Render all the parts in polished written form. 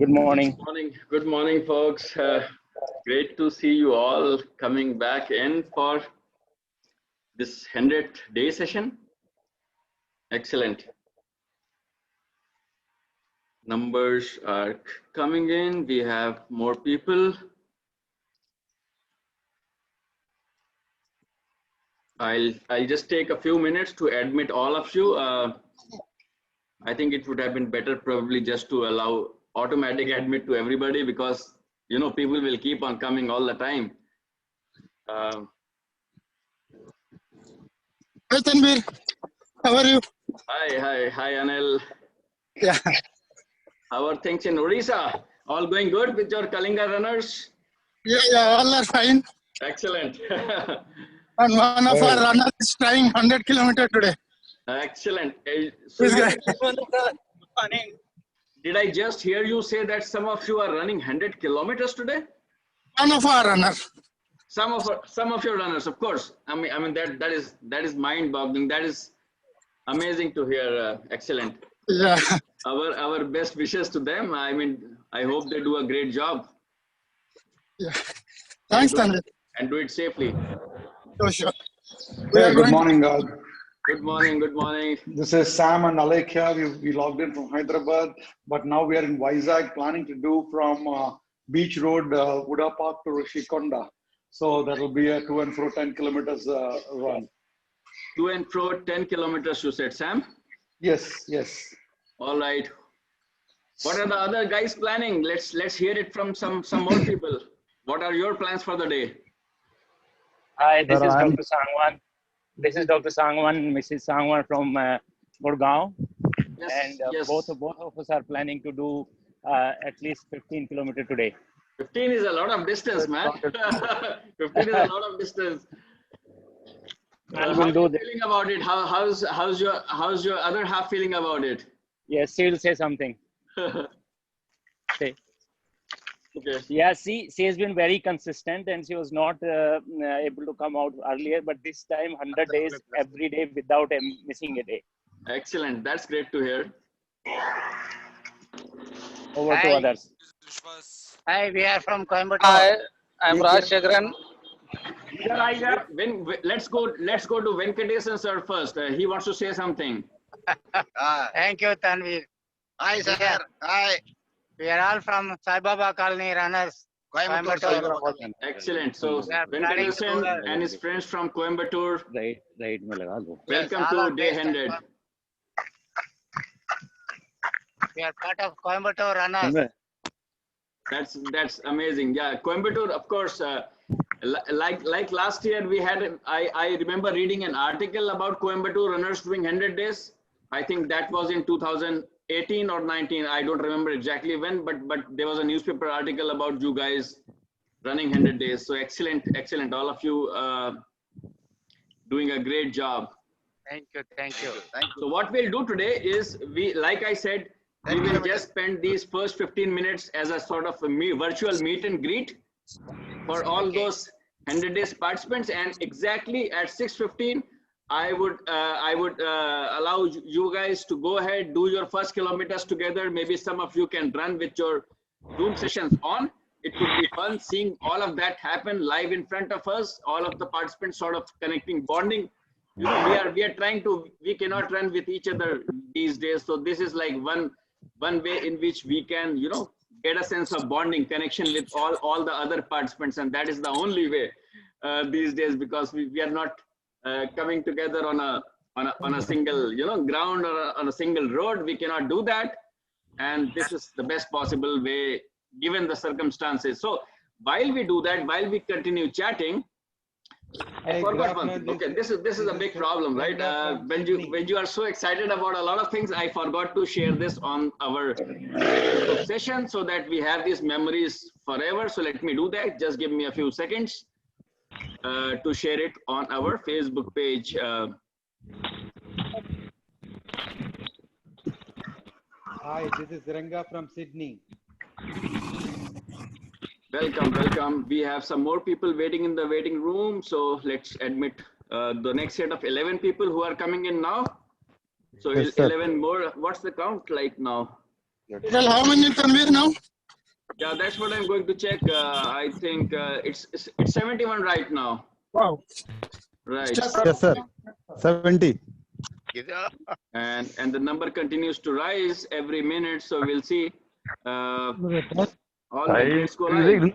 Good morning. Good morning, folks. Great to see you all coming back in for this 100-day session. Excellent. Numbers are coming in. We have more people. I'll just take a few minutes to admit all of you. I think it would have been better probably just to allow automatic admit to everybody, because people will keep on coming all the time. Hi Tanvir, how are you? Hi Anil. Yeah. How are things in Odisha? All going good with your Kalinga runners? Yeah, all are fine. Excellent. And one of our runners is trying 100 kilometers today. Excellent. So did I just hear you say that some of you are running 100 kilometers today? one of our runners. Some of your runners, of course. I mean that is mind-boggling. That is amazing to hear. Excellent. Yeah. Our best wishes to them. I mean, I hope they do a great job. Yeah. Thanks, Tanvir. And do it safely. Sure. Hey, good morning. Good morning. This is Sam and Alekhya. We logged in from Hyderabad, but now we are in Vizag, planning to do from Beach Road, Uda Park to Rishikonda. So that will be a to and fro 10 kilometers run. To and fro 10 kilometers, you said, Sam? Yes. All right. What are the other guys planning? Let's hear it from some more people. What are your plans for the day? Hi, this is Dr. Sangwan. This is Dr. Sangwan, Mrs. Sangwan from Gurgaon. Yes, and yes. both of us are planning to do at least 15 kilometers today. 15 is a lot of distance, man. 15 is a lot of distance. How are you feeling about it? How's your other half feeling about it? Yes, she will say something. Say. Okay. Yeah, she has been very consistent, and she was not able to come out earlier, but this time 100 days every day without missing a day. Excellent. That's great to hear. Over to others. Hi, we are from Coimbatore. Hi, I'm Raj Shagran. Let's go to Venkatesan sir first. He wants to say something. Thank you, Tanvir. Hi, sir. Hi. We are all from Sai Baba Colony runners, Coimbatore. Excellent. So Venkatesan and his friends from Coimbatore. Right. Welcome to Day 100. We are part of Coimbatore runners. That's amazing. Yeah, Coimbatore, of course. Like last year, we had. I remember reading an article about Coimbatore runners doing 100 days. I think that was in 2018 or 19. I don't remember exactly when, but there was a newspaper article about you guys running 100 days. So excellent. All of you doing a great job. Thank you. So what we'll do today is like I said, we will just spend these first 15 minutes as a sort of a virtual meet and greet for all those 100 days participants, and exactly at 6:15 I would allow you guys to go ahead, do your first kilometers together. Maybe some of you can run with your Zoom sessions on. It could be fun seeing all of that happen live in front of us, all of the participants sort of connecting, bonding. We are trying to, we cannot run with each other these days, so this is like one way in which we can get a sense of bonding, connection with all the other participants, and that is the only way these days, because we are not coming together on a single ground or on a single road. We cannot do that, and this is the best possible way given the circumstances. So while we do that, while we continue chatting, I forgot one thing. Okay, this is a big problem, right? When you are so excited about a lot of things, I forgot to share this on our Facebook session so that we have these memories forever. So let me do that. Just give me a few seconds to share it on our Facebook page. Hi, this is Ranga from Sydney. Welcome. We have some more people waiting in the waiting room. So let's admit the next set of 11 people who are coming in now. So yes, 11 more. What's the count like now? Well, how many Tanvir now? Yeah, that's what I'm going to check. I think it's 71 right now. Wow. Right. Yes, sir. 70. And the number continues to rise every minute. So we'll see. All right, let's go live.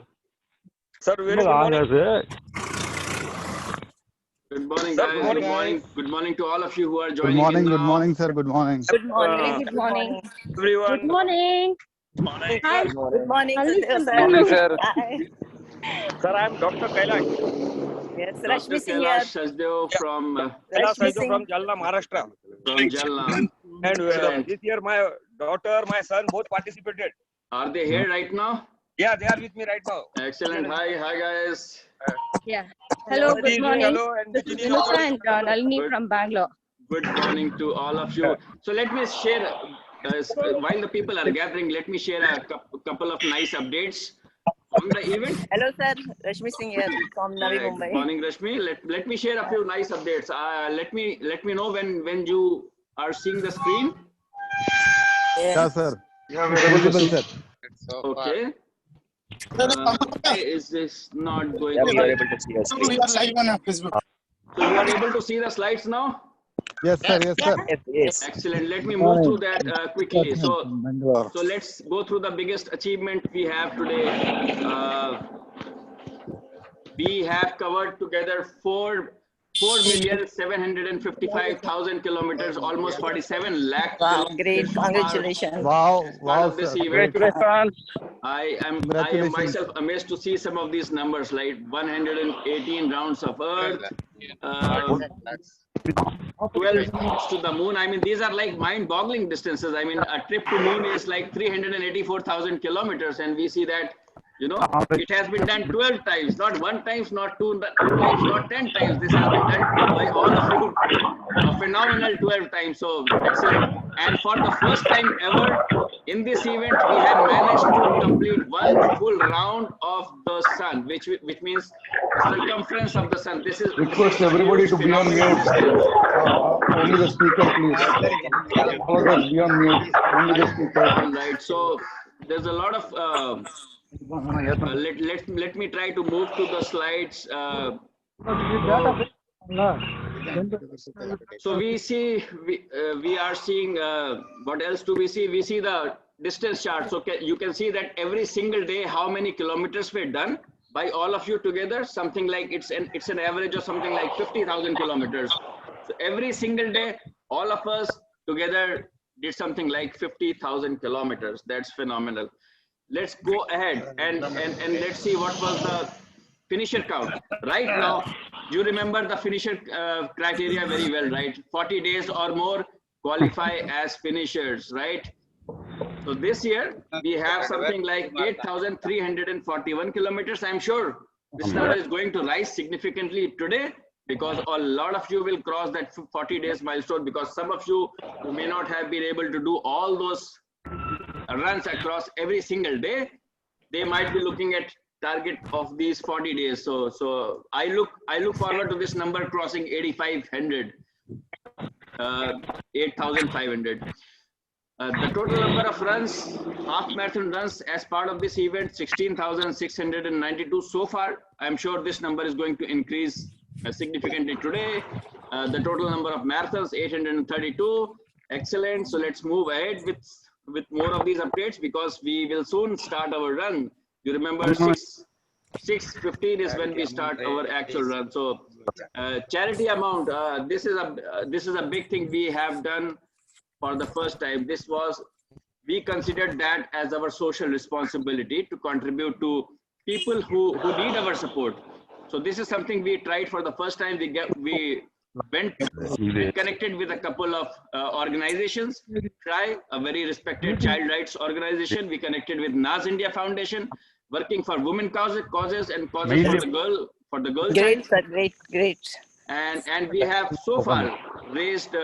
Sir, very good morning. Good morning, Sir, guys. good Good morning. morning. Good morning to all of you who are Good joining morning. in Good now. morning, sir. Good morning. Good morning. Good morning. Everyone. Good morning. Morning, Hi. sir. Good morning, Good Sadhguru morning, sir. sir. Hi. Sir, I am Dr. Kailash. Yes, Dr. Rashmi Singh here. Kailash Sachdev from Kailash Rashmi Sajjo Singh. from Jalna, Maharashtra. Jalna. And Excellent. this year my daughter, my son both participated. Are they here right now? Yeah, they are with me right now. Excellent. Hi, guys. Yeah. Hello, Good good evening. morning. Hello, and This is Virginia. Vinusa and Nalini Good. from Bangalore. Good morning to all of you. So let me share, while the people are gathering, let me share a couple of nice updates from the event. Hello, sir. Rashmi Singh here from Navi Good Mumbai. morning, Rashmi. Let me share a few nice updates. Let me know when you are seeing the screen. Yeah, sir. Yeah, It's we're able to visible, see. sir. Okay. Why is this not going? Yeah, we are Okay. able to see your screen. We are live on Facebook. So you are able to see the slides now? Yes, sir. Yes, sir. Yes, yes. Excellent. Let me move through that quickly. So let's go through the biggest achievement we have today. We have covered together 4,755,000 kilometers, almost 47 lakh Wow, kilometers great. so far Congratulations. Wow. as part Wow, of this sir. event. Great. I am Congratulations. myself amazed to see some of these numbers, like 118 rounds of Earth, 12 trips to the moon. I mean, these are like mind-boggling distances. I mean, a trip to moon is like 384,000 kilometers, and we see that, you know, it has been done 12 times, not one times, not two times, not 10 times. This has been done by all of you, a phenomenal 12 times. So excellent. And for the first time ever in this event, we have managed to complete one full round of the sun, which means the circumference of the sun. This is Request everybody to be on mute. Only the speaker, please. All of us be on mute. Only the speaker. All right. So there's a lot of. Let me try to move to the slides. So we see we are seeing what else do we see? We see the distance chart. So you can see that every single day how many kilometers were done by all of you together. Something like it's an average of something like 50,000 kilometers. So every single day, all of us together did something like 50,000 kilometers. That's phenomenal. Let's go ahead and let's see what was the finisher count. Right now, you remember the finisher criteria very well, right? 40 days or more qualify as finishers, right? So this year, we have something like 8,341 kilometers. I'm sure this number is going to rise significantly today because a lot of you will cross that 40 days milestone, because some of you who may not have been able to do all those runs across every single day, they might be looking at target of these 40 days. So I look forward to this number crossing 8,500, 8,500. The total number of runs, half marathon runs as part of this event, 16,692 so far. I'm sure this number is going to increase significantly today. The total number of marathons, 832. Excellent. So let's move ahead with more of these updates, because we will soon start our run. You remember 6:15 is when we start our actual run. So charity amount, this is a big thing we have done for the first time. We considered that as our social responsibility to contribute to people who need our support. So this is something we tried for the first time. We went connected with a couple of organizations. TRY, a very respected child rights organization. We connected with NAZ India Foundation, working for women causes and causes for the girl Great, child. sir. Great. And we have so far raised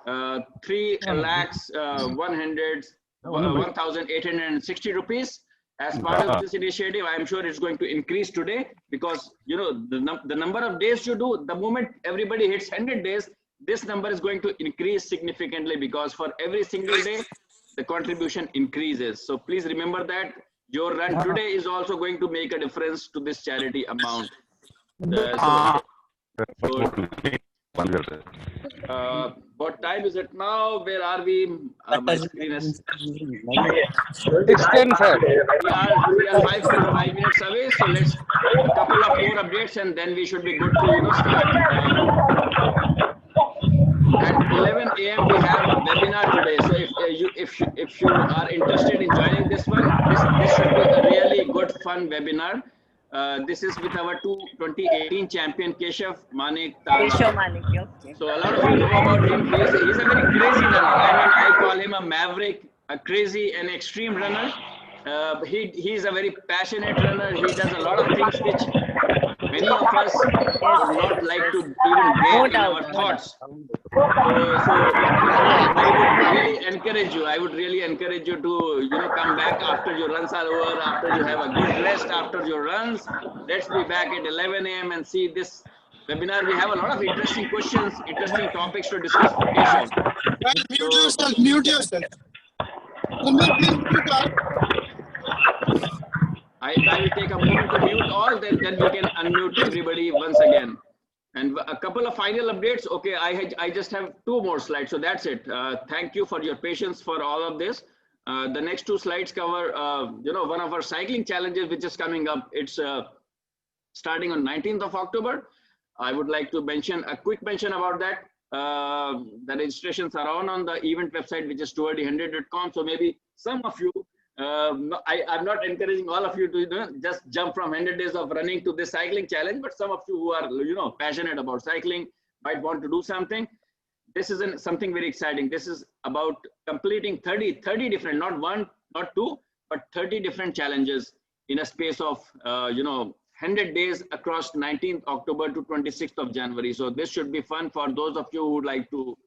1,860 rupees as part of this initiative. I am sure it's going to increase today, because you know the number of days you do, the moment everybody hits 100 days, this number is going to increase significantly, because for every single day the contribution increases. So please remember that Your run today is also going to make a difference to this charity amount. What time is it now? Where are we? My screen is 6:10, sir. we are 5 minutes away. So let's a couple of more updates and then we should be good to start. At 11 a.m. we have a webinar today. So if you are interested in joining this one, this should be a really good fun webinar. This is with our 2018 champion Keshav Manik. Keshav Manik, okay. So a lot of you know about him. He's a very crazy runner. I mean, I call him a maverick, a crazy and extreme runner. He's a very passionate runner. He does a lot of things which many of us would not like to even bear in our thoughts. So I would really encourage you to come back after your runs are over, after you have a good rest after your runs. Let's be back at 11 a.m. and see this webinar. We have a lot of interesting questions, interesting topics to discuss. Mute yourself. Mute yourself. I will take a moment to mute all, then we can unmute everybody once again. And a couple of final updates. Okay, I just have 2 more slides, so that's it. Thank you for your patience for all of this. The next 2 slides cover, one of our cycling challenges which is coming up. It's starting on 19th of October. I would like to mention a quick mention about that. The registrations are on the event website, which is towardy100.com. So maybe some of you, I'm not encouraging all of you to just jump from 100 days of running to this cycling challenge, but some of you who are passionate about cycling might want to do something. This is something very exciting. This is about completing 30 different, not 1, not 2, but 30 different challenges in a space of 100 days across 19th October to 26th of January. So this should be fun for those of you who would like to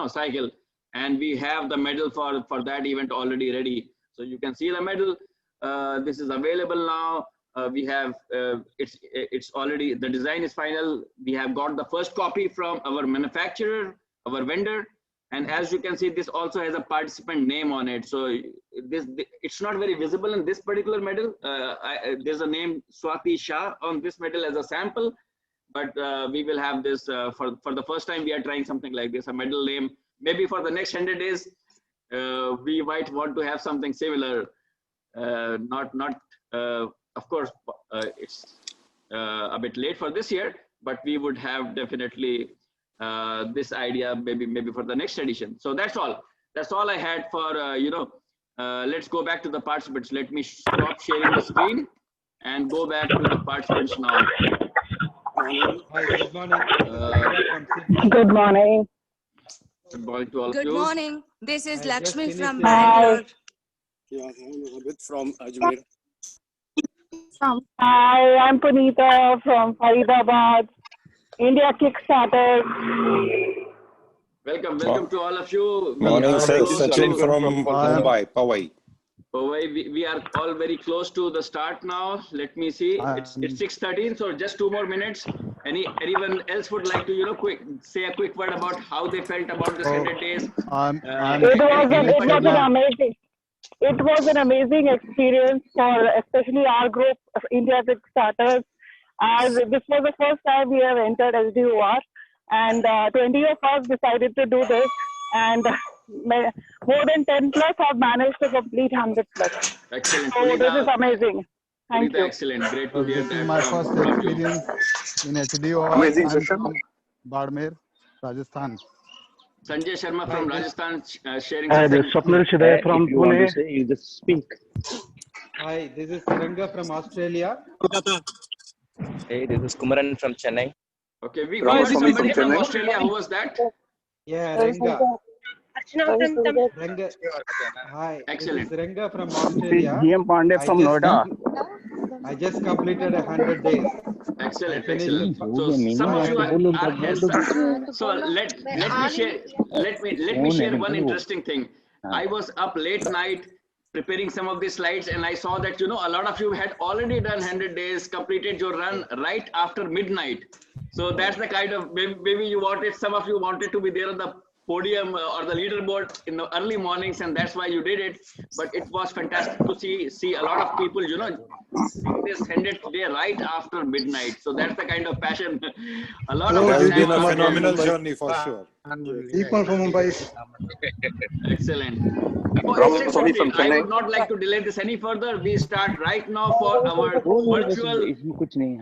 cycle, and we have the medal for that event already ready. So you can see the medal. This is available now. We have it's already, the design is final. We have got the first copy from our manufacturer, our vendor, and as you can see, this also has a participant name on it. So it's not very visible in this particular medal. There's a name Swati Shah on this medal as a sample, but we will have this for the first time. We are trying something like this, a medal name. Maybe for the next 100 days. We might want to have something similar. Of course, it's a bit late for this year, but we would have definitely this idea maybe for the next edition. So that's all. That's all I had for let's go back to the participants. Let me stop sharing the screen and go back to the participants now. Hi, good morning. Good morning. Good morning to all of you. Good morning. This is Lakshmi from Bangalore. From Ajmer. Hi, I'm Punita from Faridabad, India Kickstarter. Welcome to all of you. Morning, Sachin from Mumbai, Powai. We are all very close to the start now. Let me see. It's 6:13, so just 2 more minutes. Anyone else would like to say a quick word about how they felt about this 100 days? It was an amazing experience for especially our group of India Kickstarters, as this was the first time we have entered SDOR, and 20 of us decided to do this, and more than 10 plus have managed to complete 100 plus. Excellent. So this is amazing. Thank you. Excellent. Great to hear that. This is my first experience in HDO. Amazing I'm session. from Badmer, Rajasthan. Sanjay Sharma from Rajasthan sharing. Hi, this is Swapnil Shidai from Pune. You just speak. Hi, this is Ranga from Australia. Hey, this is Kumaran from Chennai. Okay, we got somebody from Australia. Who was that? Yeah, Ranga. Ranga. Hi, excellent. This is Ranga from Australia. GM Pandey from Noida. I just completed 100 days. Excellent. So some of you are helped. So let me share one interesting thing. I was up late night preparing some of these slides, and I saw that a lot of you had already done 100 days, completed your run right after midnight. So that's the kind of, maybe some of you wanted to be there on the podium or the leaderboard in the early mornings, and that's why you did it. But it was fantastic to see a lot of people, you know, this 100th day right after midnight. So that's the kind of passion. A lot of It has us been a have phenomenal journey for sure. People from Mumbai. Excellent. Swami from I Chennai. would not like to delay this any further. We start right now for our virtual Zoom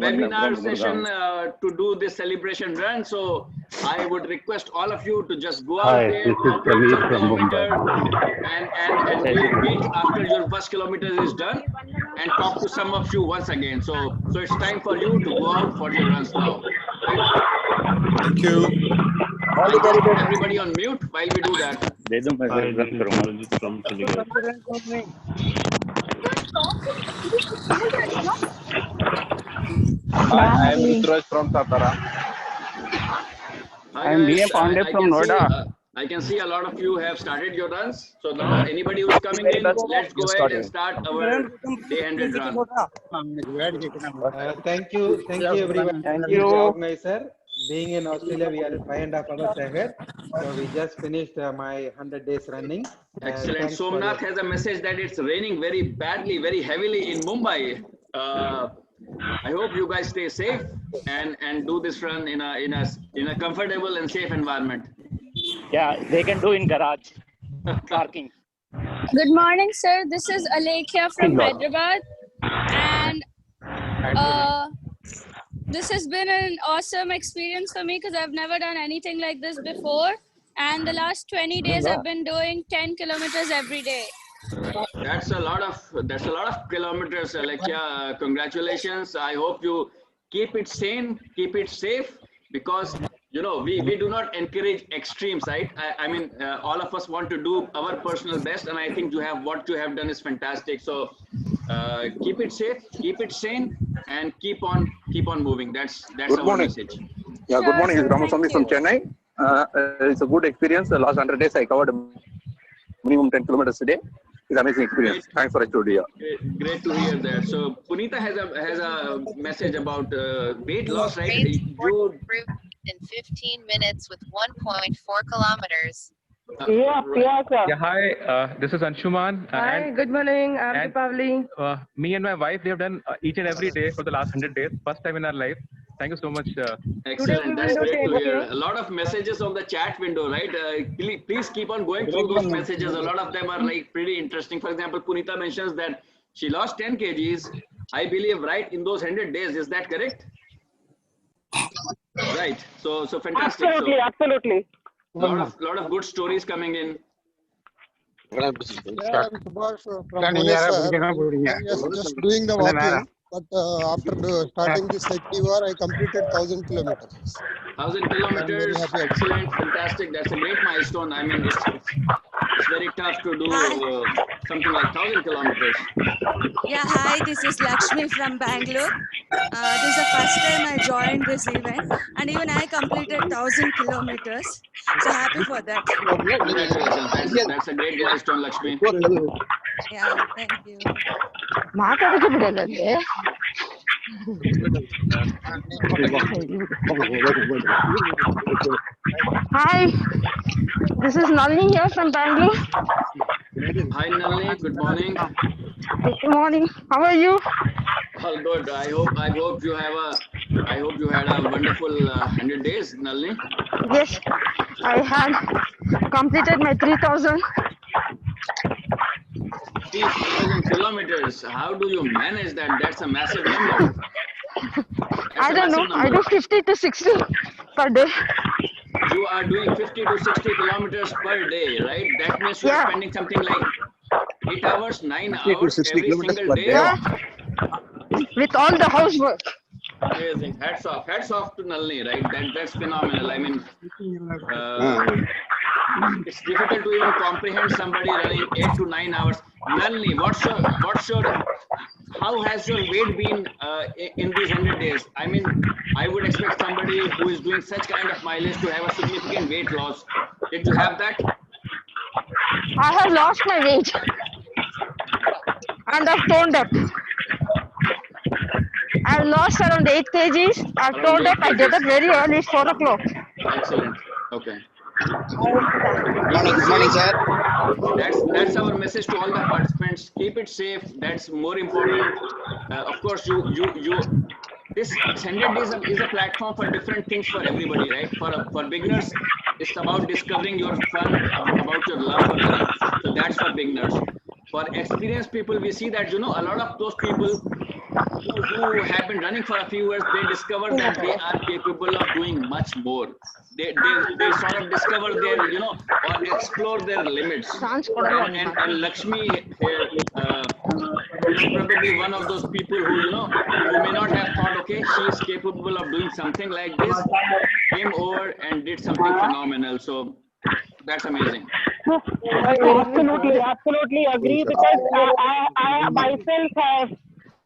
webinar session to do this celebration run. So I would request all of you to just go out Hi, there, this is Kavir from Mumbai. and we'll meet after your first kilometer is done and talk to some of you once again. So it's time for you to go out for your runs now. Right? Thank you. I'll just put everybody on mute while we do that. दे दो मैं run करूंगा Hi, I am Rutraj from Satara. Hi, I am guys. DM Pandey from Noida. I can see a lot of you have started your runs. So now anybody who's coming in, let's go ahead and start our day 100 run. Thank you everyone. Thank you, you. organizer. Being in Australia, we are 5.5 hours ahead. So we just finished my 100 days running. Excellent. Thanks for Somnath has a message that it's raining very badly, very heavily in Mumbai. I hope you guys stay safe and do this run in a comfortable and safe environment. Yeah, they can do in garage parking. Good morning, sir. This is Alekhya from Hyderabad, and this has been an awesome experience for me because I've never done anything like this before. And the last 20 days, I've been doing 10 kilometers every day. That's a lot of kilometers, Alekhya. Congratulations. I hope you keep it sane, keep it safe, because you know we do not encourage extremes, right? I mean, all of us want to do our personal best, and I think what you have done is fantastic. So keep it safe, keep it sane, and keep on moving. That's Good our morning. message. Yeah, good morning. It's Ramaswamy from Chennai. It's a good experience. The last 100 days, I covered minimum 10 kilometers a day. It's an amazing experience. Thanks for HODR. Great to hear that. So Punita has a message about weight loss, right? In 15 minutes with 1.4 kilometers. Yeah, hi, this is Anshuman. Hi, good morning. I'm and, Deepavali. Me and my wife, we have done each and every day for the last 100 days. First time in our life. Thank you so much. Excellent. That's great to hear. A lot of messages on the chat window, right? Please keep on going through those messages. A lot of them are like pretty interesting. For example, Punita mentions that she lost 10 kgs, I believe, right, in those 100 days. Is that correct? Right. So fantastic. Absolutely. Lot of good stories coming in. Yeah, I'm Subhash from Pune, sir. Yes, just doing the walking, but after starting this endeavor, I completed 1,000 kilometers. 1,000 kilometers, excellent, fantastic. That's a great milestone. I mean, it's very tough to do something like 1,000 kilometers. Yeah, hi, this is Lakshmi from Bangalore. This is the first time I joined this event, and even I completed 1,000 kilometers. So happy for that. Congratulations. That's a great milestone, Lakshmi. Yeah, thank you. Hi, this is Nalini here from Bangalore. Hi Nalini, good morning. Good morning. How are you? All good. I hope you had a wonderful 100 days, Nalini. Yes, I had completed my 3,000. 3,000 kilometers. How do you manage that? That's a massive number. I don't know. I do 50 to 60 per day. You are doing 50 to 60 kilometers per day, right? That means you are spending something like 8 hours, 9 hours every single day. Yeah. With all the housework. Amazing. Hats off to Nalini, right? That's phenomenal. I mean, it's difficult to even comprehend somebody running 8 to 9 hours. Nalini, how has your weight been in these 100 days? I mean, I would expect somebody who is doing such kind of mileage to have a significant weight loss. Did you have that? I have lost my weight. And I've toned up. I've lost around 8 kgs. I've toned up. I get up very early, 4 o'clock. Excellent. Okay. Good morning, sir. That's our message to all the participants. Keep it safe. That's more important. Of course, this 100 days is a platform for different things for everybody, right? For beginners, it's about discovering your fun, about your love for running. So that's for beginners. For experienced people, we see that, a lot of those people who have been running for a few years, they discover that they are capable of doing much more. They sort of discover their, or explore their limits. And Lakshmi here is probably one of those people who may not have thought, okay, she is capable of doing something like this, came over and did something phenomenal. So that's amazing. Absolutely agree, because I myself have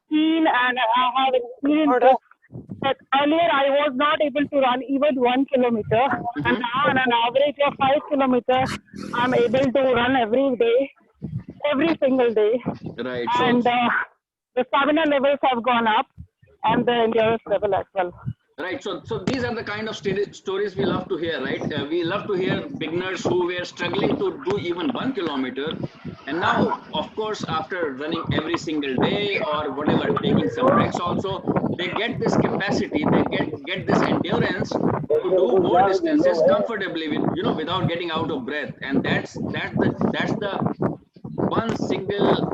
seen and I have experienced that earlier I was not able to run even 1 kilometer, and now on an average of 5 kilometers, I'm able to run every day, every single day. Right. And the stamina levels have gone up, and the endurance level as well. Right. So these are the kind of stories we love to hear, right? We love to hear beginners who were struggling to do even 1 kilometer. And now, of course, after running every single day or whatever, taking some breaks also, they get this capacity, they get this endurance to do more distances comfortably without getting out of breath. And that's the one single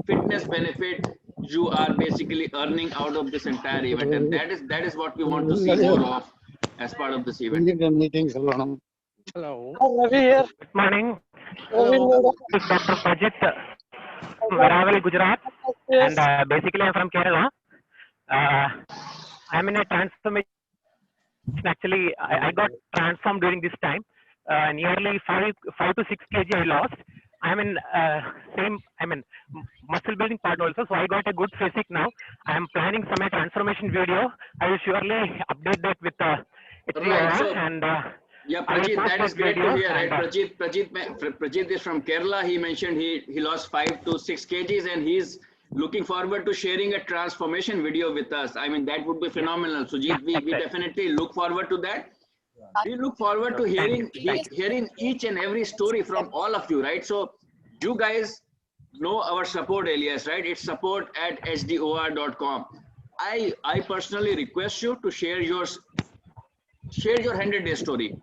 fitness benefit you are basically earning out of this entire event, and that is what we want to see more of as part of this event. Hello. Ravi here. Good morning. Hello. This is Dr. Pajit from Varavali, Gujarat, Yes. and basically I'm from Kerala. I'm in a transformation. Actually, I got transformed during this time. Nearly 5 to 6 kg I lost. I'm in muscle building part also, so I got a good physique now. I'm planning some transformation video. I will surely update that with Right, so, and yeah, Prajit, that is great to hear, right? Prajit is from Kerala. He mentioned he lost 5 to 6 kgs, and he's looking forward to sharing a transformation video with us. I mean, that would be phenomenal. Sujit, we definitely look forward to that. We look forward to hearing each and every story from all of you, right? So you guys know our support alias, right? It's support@hdor.com. I personally request you to share your 100-day story.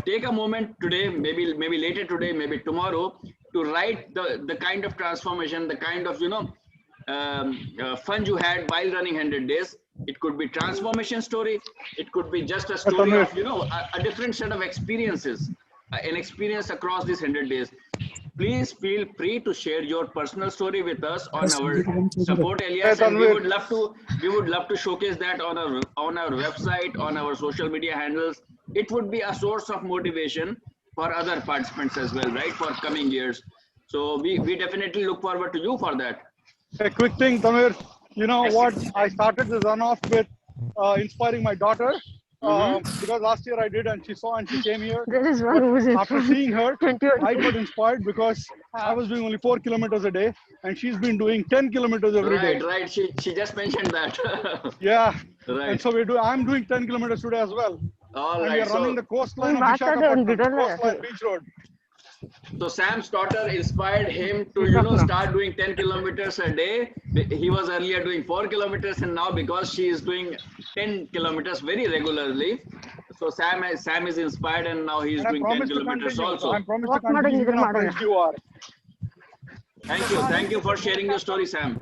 Take a moment today, maybe later today, maybe tomorrow, to write the kind of transformation, the kind of fun you had while running 100 days. It could be transformation story. It could be just a story of a different set of experiences, an experience across these 100 days. Please feel free to share your personal story with us on our support alias, and we would love to showcase that on our website, on our social media handles. It would be a source of motivation for other participants as well, right, for coming years. So we definitely look forward to you for that. A quick thing, Tamir. You know what? I started the runoff with inspiring my daughter because last year I did, and she saw and she came here. After seeing her, I got inspired because I was doing only 4 kilometers a day, and she's been doing 10 kilometers every day. Right. She just mentioned that. Yeah. Right. And so I'm doing 10 kilometers today as well. All and right. we are running the coastline of Visakhapatnam, coastline beach road. So Sam's daughter inspired him to start doing 10 kilometers a day. He was earlier doing 4 kilometers, and now because she is doing 10 kilometers very regularly, so Sam is inspired, and now he's doing 10 kilometers also. I promise to continue even after HDOR. Thank you for sharing your story, Sam.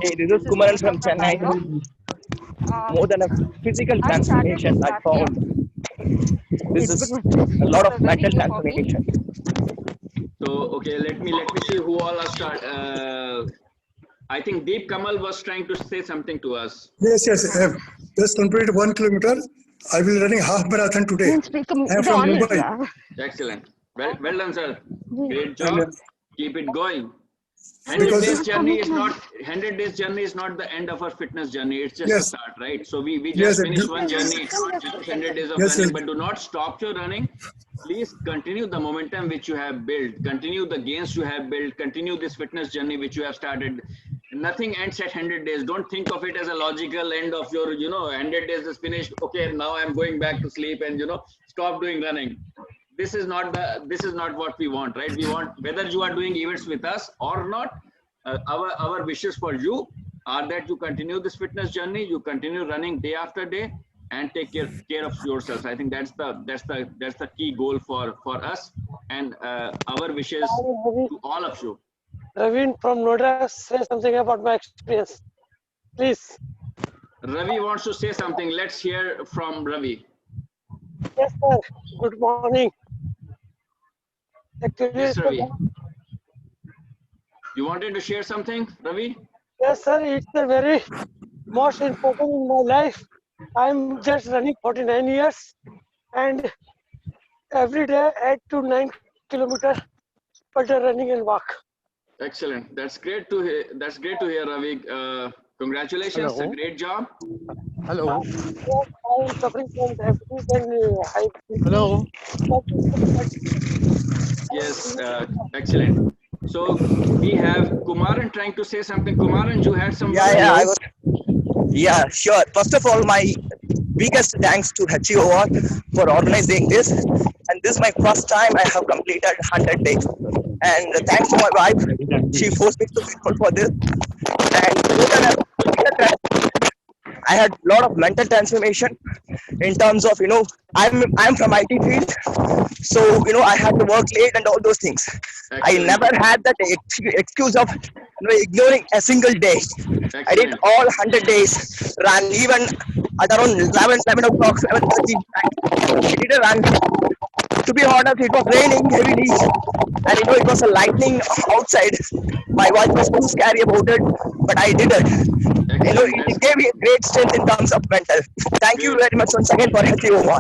Hey, this is Kumaran from Chennai. More than a physical transformation, I found this is a lot of mental transformation. So okay, let me see who all are start. I think Deep Kamal was trying to say something to us. Yes. I have just completed 1 kilometer. I will be running half marathon today. I am from Mumbai. Excellent. Well done, sir. Great job. Keep it going. 100 days journey is not the end of our fitness journey. It's just a start, right? So we just finished one journey, 100 days of running, but do not stop your running. Please continue the momentum which you have built, continue the gains you have built, continue this fitness journey which you have started. nothing ends at 100 days. Don't think of it as a logical end of your, 100 days is finished. Okay, now I'm going back to sleep and, stop doing running. This is not what we want, right? We want, whether you are doing events with us or not, our wishes for you are that you continue this fitness journey, you continue running day after day, and take care of yourselves. I think that's the key goal for us, and our wishes to all of you. Ravin from Noida, say something about my experience, please. Ravi wants to say something. Let's hear from Ravi. Yes, sir. Good morning. Actually, yes, Ravi. You wanted to share something, Ravi? Yes, sir. It's the very most important in my life. I'm just running 49 years, and every day 8 to 9 kilometers per day running and walk. Excellent. That's great to hear. That's great to hear, Ravi. Congratulations. Hello. A great job. Hello. Yes, I am suffering from diabetes and high BP. Hello. Yes, excellent. So we have Kumaran trying to say something. Kumaran, you had some. Yeah, sure. First of all, my biggest thanks to HEOR for organizing this. And this is my first time I have completed 100 days. And thanks to my wife, she forced me to grateful for this. And I had a lot of mental transformation in terms of, I'm from IT field. So, I had to work late and all those things. Excellent. I never had that excuse of ignoring a single day. Excellent. I did all 100 days, ran even at around 11 o'clock, 7:30. I did a run. To be honest, it was raining heavily, and it was a lightning outside. My wife was too scary about it, but I did it. It gave me a great strength in terms of mental. Thank you very much once again for HEOR.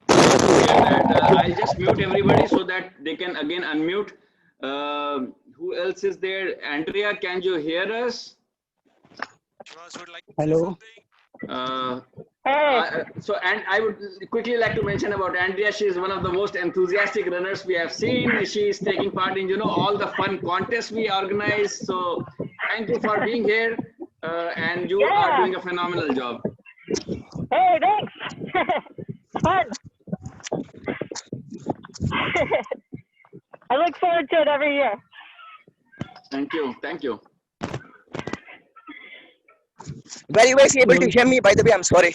I'll just mute everybody so that they can again unmute. Who else is there? Andrea, can you hear us? Hello. And I would quickly like to mention about Andrea. She is one of the most enthusiastic runners we have seen. She is taking part in all the fun contests we organize. So thank you for being here, and you are doing a phenomenal job. Hey, thanks. Fun. I look forward to it every year. Thank you. Thank you. Were you guys able to hear me? By the way, I'm sorry.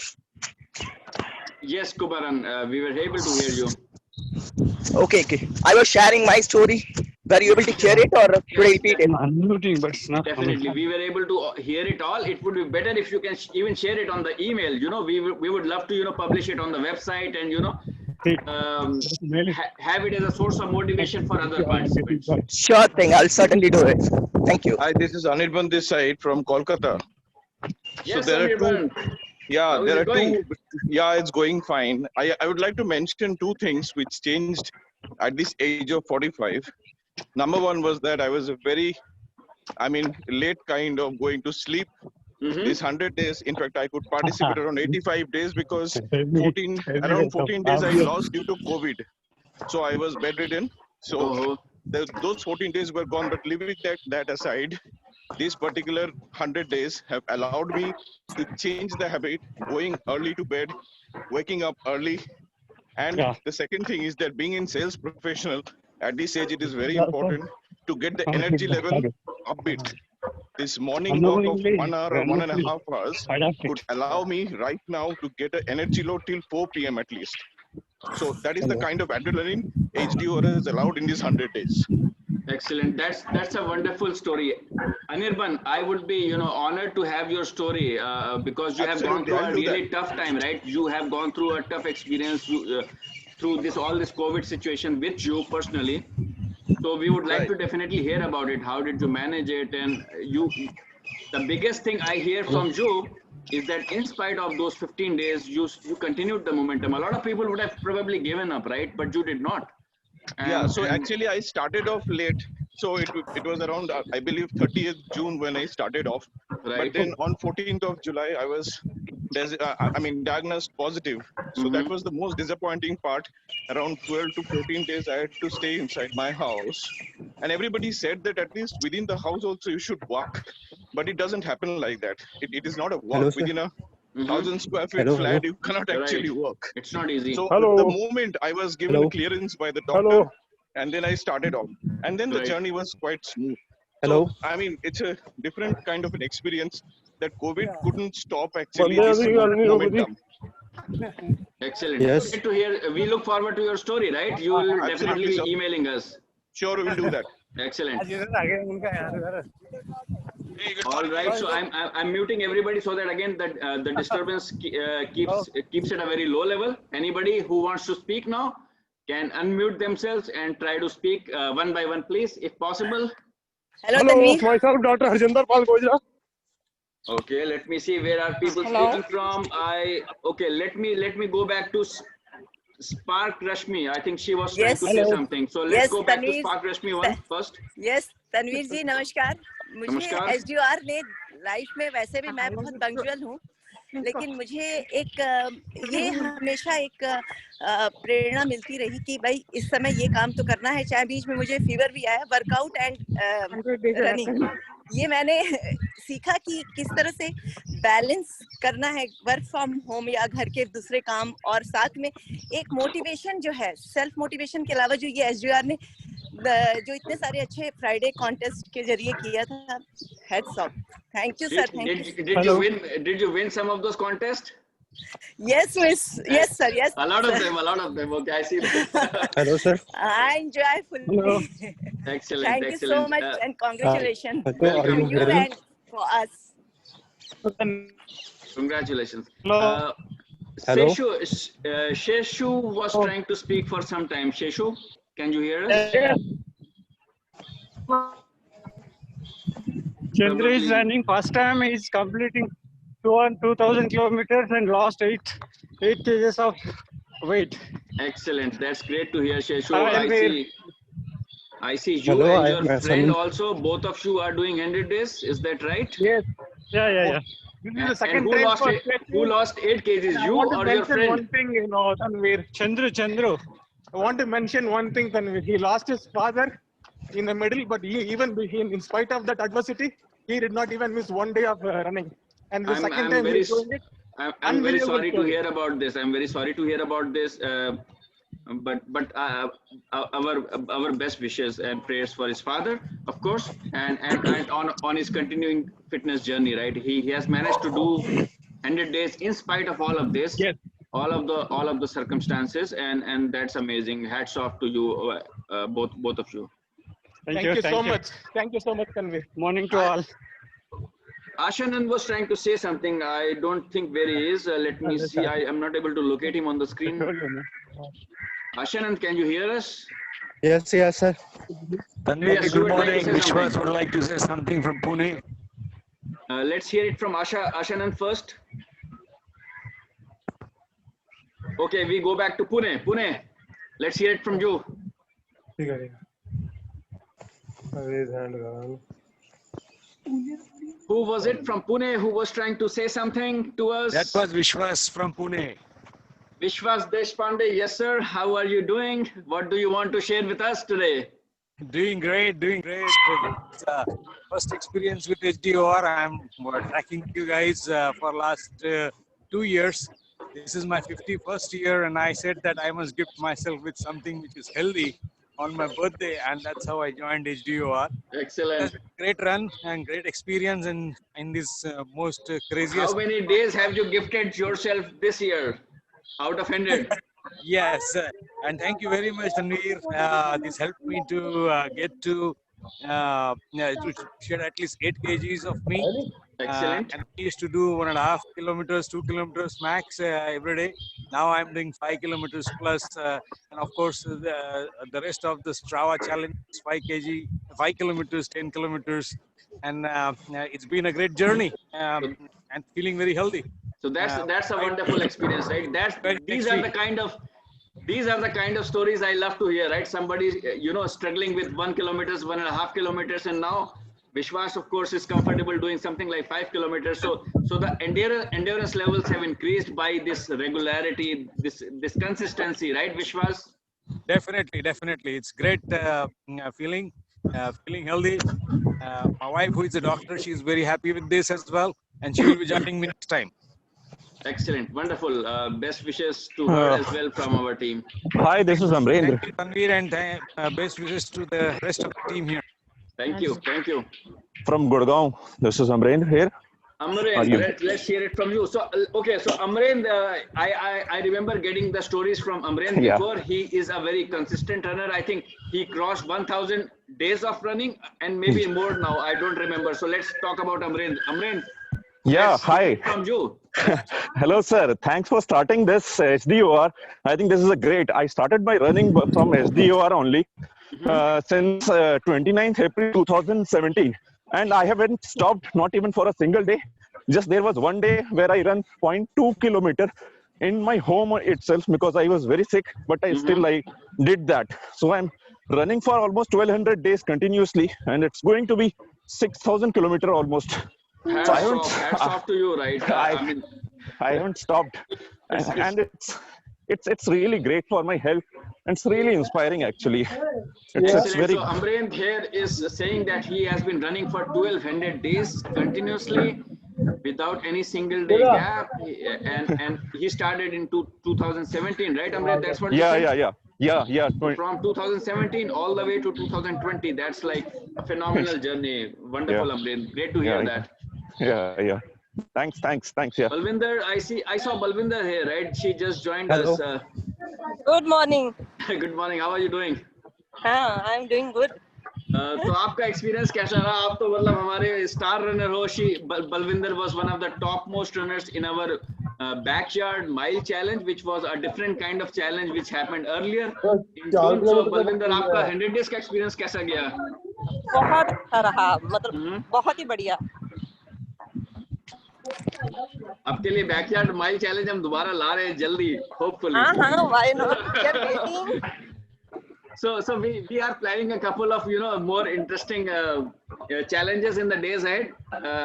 Yes, Kumaran, we were able to hear you. Okay. I was sharing my story. Were you able to hear it, or should I repeat it? I'm muting, but it's not definitely. We were able to hear it all. It would be better if you can even share it on the email. We would love to publish it on the website and have it as a source of motivation for other participants. Sure thing. I'll certainly do it. Thank you. Hi, this is Anirban this side from Kolkata. Yes, so there are two. Yeah, there are two. Yeah, it's going fine. I would like to mention two things which changed at this age of 45. Number one was that I was a very, late kind of going to sleep. These 100 days, in fact, I could participate around 85 days because around 14 days I lost due to COVID. So I was bedridden. So those 14 days were gone, but leaving that aside, these particular 100 days have allowed me to change the habit, going early to bed, waking up early. And the second thing is that being in sales professional, at this age, it is very important to get the energy level upbeat. This morning walk of 1 hour or 1.5 hours could allow me right now to get an energy low till 4 p.m. at least. So that is the kind of adrenaline HEOR has allowed in these 100 days. Excellent. That's a wonderful story. Anirban, I would be honored to have your story because you have gone through a really tough time, right? You have gone through a tough experience through all this COVID situation with you personally. So we would like to definitely hear about it. How did you manage it? And the biggest thing I hear from you is that in spite of those 15 days, you continued the momentum. A lot of people would have probably given up, right? But you did not. Actually I started off late. So it was around, I believe, 30th June when I started off. Right. But then on 14th of July, I was diagnosed positive. So that was the most disappointing part. Around 12 to 14 days, I had to stay inside my house. And everybody said that at least within the house also you should walk. but it doesn't happen like that. It is not a walk. Hello, sir. Within a 1,000 square feet Hello, flat, hello. you cannot actually walk. It's not easy. So Hello. the moment I was given Hello. the clearance by the doctor, Hello. and then I started off, and then the Right. journey was quite smooth. Hello. So, I mean, it's a different kind of an experience that COVID couldn't stop actually this momentum. Excellent. Yes. Great to hear. We look forward to your story, right? You will Absolutely, definitely be sir. emailing us. Sure, we will do that. Excellent. All right. So I'm muting everybody so that again that the disturbance keeps at a very low level. Anybody who wants to speak now can unmute themselves and try to speak one by one, please, if possible. Hello, Tanveer. myself, Dr. Harjinder Pal Gojra. Okay, let me see where are people Hello. speaking from. Okay, let me go back to Spark Rashmi. I think she was trying Yes. to say Hello. something. So let's Yes, go back to Tanveer. Spark Rashmi one first. Yes Tanveer ji नमस्कार मुझे नमस्कार। SDR ने life में वैसे भी मैं बहुत punctual हूँ लेकिन मुझे एक ये हमेशा एक प्रेरणा मिलती रही कि भाई इस समय ये काम तो करना है चाहे बीच में मुझे फीवर भी आया वर्कआउट एंड रनिंग ये मैंने सीखा कि किस तरह से बैलेंस करना है वर्क फ्रॉम होम या घर के दूसरे काम और साथ में एक मोटिवेशन जो है सेल्फ मोटिवेशन के अलावा जो ये एसडीआर ने जो इतने सारे अच्छे फ्राइडे कॉन्टेस्ट के जरिए किया था heads of thank you sir Did you win some of those contests? yes sir yes A lot of them. Okay, I see that. Hello, sir. I enjoy fully Hello. Excellent. thank you so much and congratulations hello, are to you you hearing? and for us Congratulations. Hello. Sheshu was trying to speak for some time. Sheshu, can you hear us? Chandra is running first time. He's completing 2,000 kilometers and lost 8 kgs of weight. Excellent. That's great to hear, Sheshu. Hi, I see you Hello, and I your am friend Samin. also. Both of you are doing 100 days. Is that right? Yes. Yeah. This is the And second who time lost for who lost 8 kgs? I You want to or your mention friend? one thing, Tanveer. Chandru. I want to mention one thing, Tanveer. He lost his father in the middle, but in spite of that adversity, he did not even miss one day of running. And the I'm second time very he's doing it. I'm very Unbelievable sorry to story. hear about this. I'm very sorry to hear about this. But our best wishes and prayers for his father, of course, and on his continuing fitness journey. Right, he has managed to do 100 days in spite of all of this, Yes. all of the circumstances, and that's amazing. Hats off to you, both of you. Thank you so much. Thank you so much, Tanveer. Morning to all. Ashanan was trying to say something. I don't think where he is. Let me see. I am not able to locate him on the screen. Ashanan, can you hear us? Yes, sir. Tanveer, Yes, you good would like to morning. say Vishwas something. would like to say something from Pune. Let's hear it from Ashanan first. Okay, we go back to Pune. Pune, let's hear it from you. Who was it from Pune who was trying to say something to us? That was Vishwas from Pune. Vishwas Deshpande. Yes, sir. How are you doing? What do you want to share with us today? Doing great. It's, first experience with HDOR. I'm tracking you guys for last 2 years. This is my 51st year, and I said that I must gift myself with something which is healthy on my birthday, and that's how I joined HDOR. Excellent. Great run and great experience in this most craziest. How many days have you gifted yourself this year out of 100? Yes, and thank you very much, Tanveer. This helped me to get to shed at least 8 kgs of me. Excellent. And I used to do 1.5 kilometers, 2 kilometers max every day. Now I'm doing 5 kilometers plus, and of course the rest of the Strava challenge is 5 kilometers, 10 kilometers, and it's been a great journey and feeling very healthy. So that's a wonderful experience, right? These are the kind of stories I love to hear, right? Somebody struggling with 1 kilometers, 1.5 kilometers, and now Vishwas, of course, is comfortable doing something like 5 kilometers. So the endurance levels have increased by this regularity, this consistency, right, Vishwas? Definitely. It's great feeling. feeling healthy. My wife, who is a doctor, she is very happy with this as well, and she will be joining me next time. Excellent, wonderful. Best wishes to her as well from our team. Hi, this is Amrendra. Thank you, Tanvir, and best wishes to the rest of the team here. Thank you, thank you. From Gurgaon, this is Amrendra here. Amrendra, let's hear it from you. So, okay, so Amrendra, I remember getting the stories from Amrendra before. He is a very consistent runner. I think he crossed 1,000 days of running and maybe more now. I don't remember. So let's talk about Amrendra. Amrendra. Yeah, hi. From you. Hello, sir. Thanks for starting this HDOR. I think this is a great. I started my running from HDOR only since 29th April 2017. And I haven't stopped, not even for a single day. Just there was one day where I ran 0.2 kilometer in my home itself because I was very sick, but I still did that. So I'm running for almost 1,200 days continuously, and it's going to be 6,000 kilometer almost. Hats off to you, right? I haven't stopped, and it's really great for my health. It's really inspiring, actually. It's very. So Amrendra here is saying that he has been running for 1,200 days continuously, without any single day gap, and he started in 2017, right, Amrendra? That's what. Yeah. From 2017 all the way to 2020, that's like a phenomenal journey. Wonderful, Amrendra. Great to hear that. Yeah. Thanks. Yeah. Balvinder, I saw Balvinder here, right? She just joined us. Good morning. Good morning. How are you doing? I'm doing good. तो आपका experience कैसा रहा? आप तो मतलब हमारे star runner हो. Balvinder was one of the top most runners in our backyard mile challenge, which was a different kind of challenge which happened earlier in June. So Balvinder, आपका 100 days का experience कैसा गया? बहुत अच्छा रहा, मतलब बहुत ही बढ़िया. आपके लिए बैकयार्ड माइल चैलेंज हम दोबारा ला रहे हैं जल्दी, hopefully. Why not? We are waiting. So we are planning a couple of more interesting challenges in the days ahead.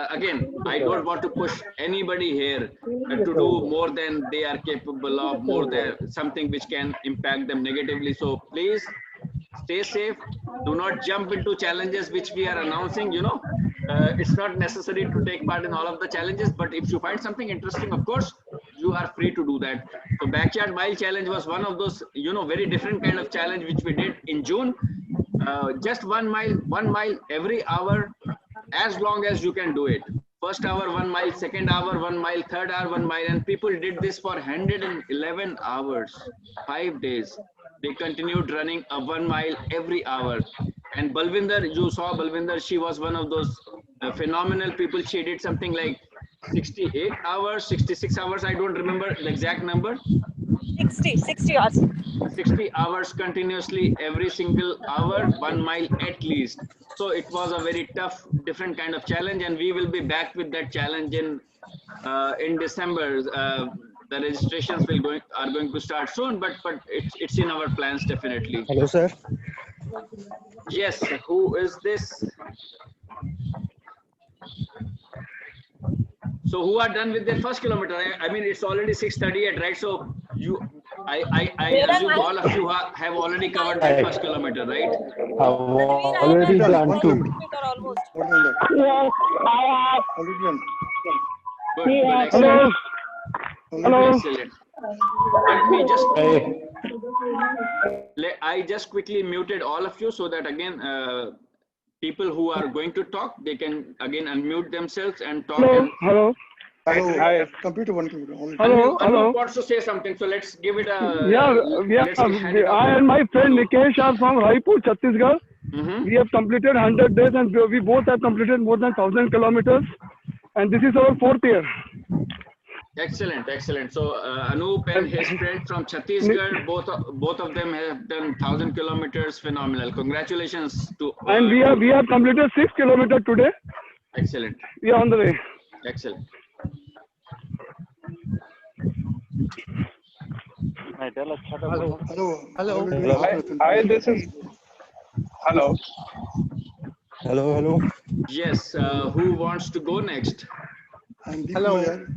Again, I don't want to push anybody here to do more than they are capable of, more than something which can impact them negatively. So please stay safe. Do not jump into challenges which we are announcing. It's not necessary to take part in all of the challenges, but if you find something interesting, of course, you are free to do that. So backyard mile challenge was one of those, very different kind of challenge which we did in June. Just 1 mile every hour, as long as you can do it. First hour 1 mile, second hour 1 mile, third hour 1 mile, and people did this for 111 hours, 5 days. They continued running a 1 mile every hour. And Balvinder, you saw Balvinder, she was one of those phenomenal people. She did something like 68 hours, 66 hours. I don't remember the exact number. 60 hours. 60 hours continuously, every single hour, 1 mile at least. So it was a very tough, different kind of challenge. And we will be back with that challenge in December. The registrations are going to start soon, but it's in our plans definitely. Hello, sir. Yes, who is this? So who are done with their first kilometer? I mean, it's already 6:38, right? So I assume all of you have already covered that first kilometer, right? I've already done 2. Yes, I have. Good, Yes. excellent. Hello. Excellent. Let me I just quickly muted all of you so that again, people who are going to talk, they can again unmute themselves and talk. Hello. Hi. Computer 1 kilometer. Anu wants to say something, so let's give it a. I and my friend Nikesh are from Raipur, Chhattisgarh. We have completed 100 days and we both have completed more than 1,000 kilometers. And this is our 4th year. Excellent. So Anup and his friend from Chhattisgarh, both of them have done 1,000 kilometers. Phenomenal. Congratulations to. And we have completed 6 kilometers today. Excellent. We are on the way. Excellent. Hello. Hi, this is. Hello. Hello. Yes. Who wants to go next? Hello.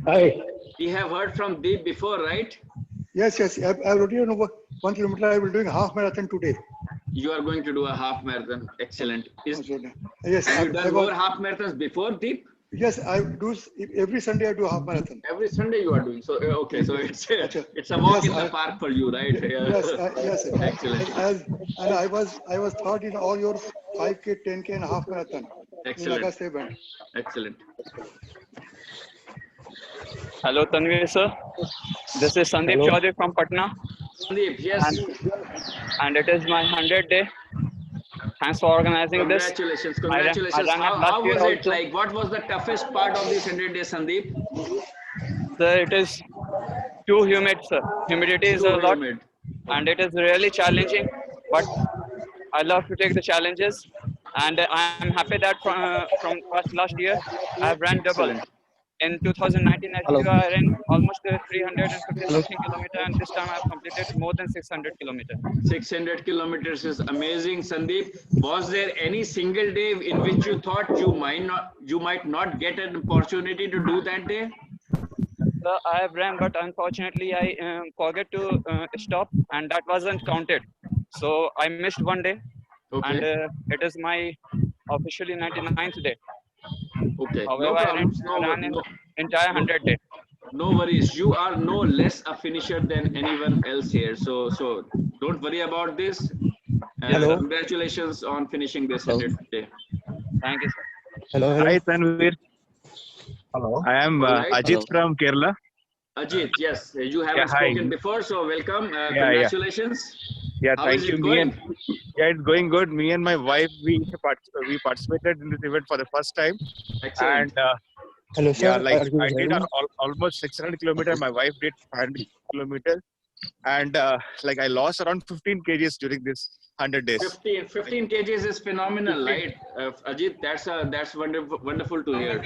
Hi. We have heard from Deep before, right? Yes. I already know 1 kilometer. I will doing half marathon today. You are going to do a half marathon. Excellent. Yes, have you done I more half marathons before, Deep? Yes, I do. Every Sunday I do half marathon. Every Sunday you are doing. So okay, so it's a walk in the park for you, right? Yes, yes. Excellent. And I was third in all your 5K, 10K, and half marathon. Excellent. In August event. Excellent. Hello, Tanvir sir. This is Sandeep Chaudhary from Patna. Sandeep, yes. And it is my 100th day. Thanks for organizing this. Congratulations, congratulations. How was it? Like, what was the toughest part of this 100 days, Sandeep? Sir, it is too humid, sir. Humidity is a lot, and it is really challenging. But I love to take the challenges, and I am happy that from last year I have ran double. In 2019, I ran almost 350 something kilometers, and this time I have completed more than 600 kilometers. 600 kilometers is amazing, Sandeep. Was there any single day in which you thought you might not get an opportunity to do that day? Sir, I have ran, but unfortunately I forget to stop, and that wasn't counted. So I missed one day, and it is my officially 99th day. Okay. However, I ran in entire 100 days. No worries. You are no less a finisher than anyone else here. So don't worry about this. Hello. Congratulations on finishing this 100th day. Thank you, sir. Hello. Hi, Tanvir. Hello. I am Ajit from Kerala. Ajit, yes. You haven't spoken before, so welcome. Congratulations. Yeah, How thank is you. it going? It's going good. Me and my wife, we participated in this event for the first time. Excellent. And Hello, sir. yeah, like I did almost 600 kilometers. My wife did 500 kilometers, and like I lost around 15 kgs during this 100 days. 15 kgs is phenomenal, right? Ajit, that's wonderful to hear.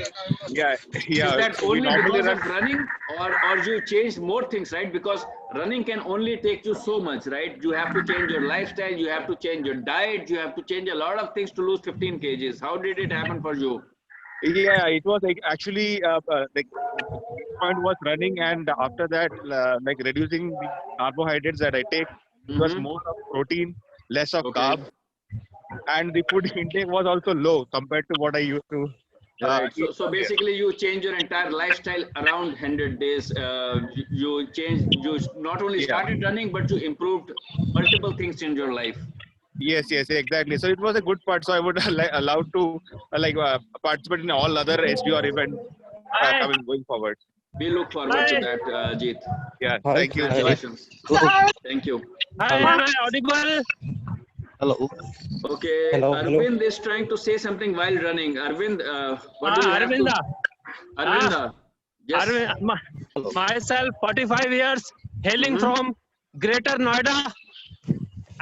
Yeah. Is that only because of running, or you changed more things, right? Because running can only take you so much, right? You have to change your lifestyle, you have to change your diet, you have to change a lot of things to lose 15 kgs. How did it happen for you? Yeah, it was like actually like point was running, and after that like reducing the carbohydrates that I take. It was more of protein, less of carb, and the food intake was also low compared to what I used to. Right. So basically, you change your entire lifestyle around 100 days. You not only started running, but you improved multiple things in your life. Yes, exactly. So it was a good part. So I would allow to participate in all other SDR events going forward. We look forward to that, Ajit. Yeah, thank you. Congratulations. Thank you. Hi, am I audible? Hello. Okay, Arvind is trying to say something while running. Arvind, what do you have Arvinda. to... Arvinda. Yes. Myself, 45 years, hailing from Greater Noida,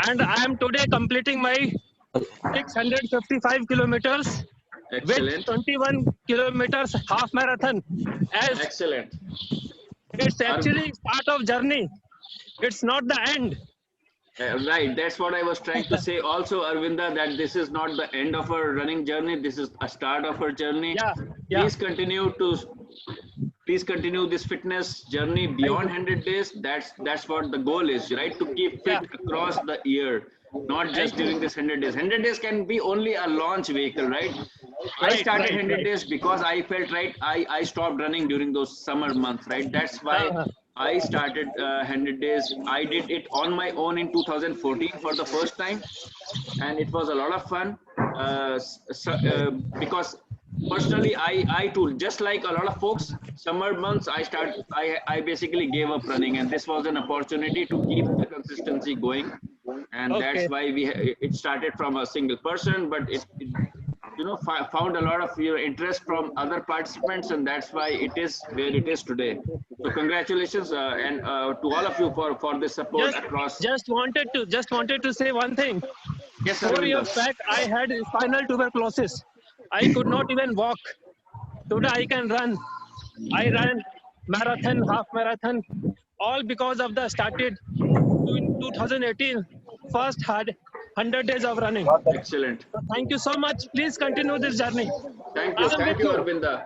and I am today completing my 655 kilometers. Excellent. With 21 kilometers half marathon. Excellent. It's actually part of journey. It's not the end. Right, that's what I was trying to say also, Arvinda, that this is not the end of our running journey. This is a start of our journey. Please continue this fitness journey beyond 100 days. That's what the goal is, right? To keep fit across the year, not just during this 100 days. 100 days can be only a launch vehicle, right? I started 100 days because I felt I stopped running during those summer months, right? That's why I started 100 days. I did it on my own in 2014 for the first time, and it was a lot of fun because personally I too, just like a lot of folks, summer months I basically gave up running, and this was an opportunity to keep the consistency going, and that's why it started from a single person, but it found a lot of interest from other participants, and that's why it is where it is today. So congratulations and to all of you for this support across. Just wanted to say one thing. Yes, 4 years back, I had spinal tuberculosis. I could not even walk. Today I can run. I ran marathon, half marathon, all because of the started in 2018. First had 100 days of running. Excellent. So thank you so much. Please continue this journey. Thank you, Arvinda.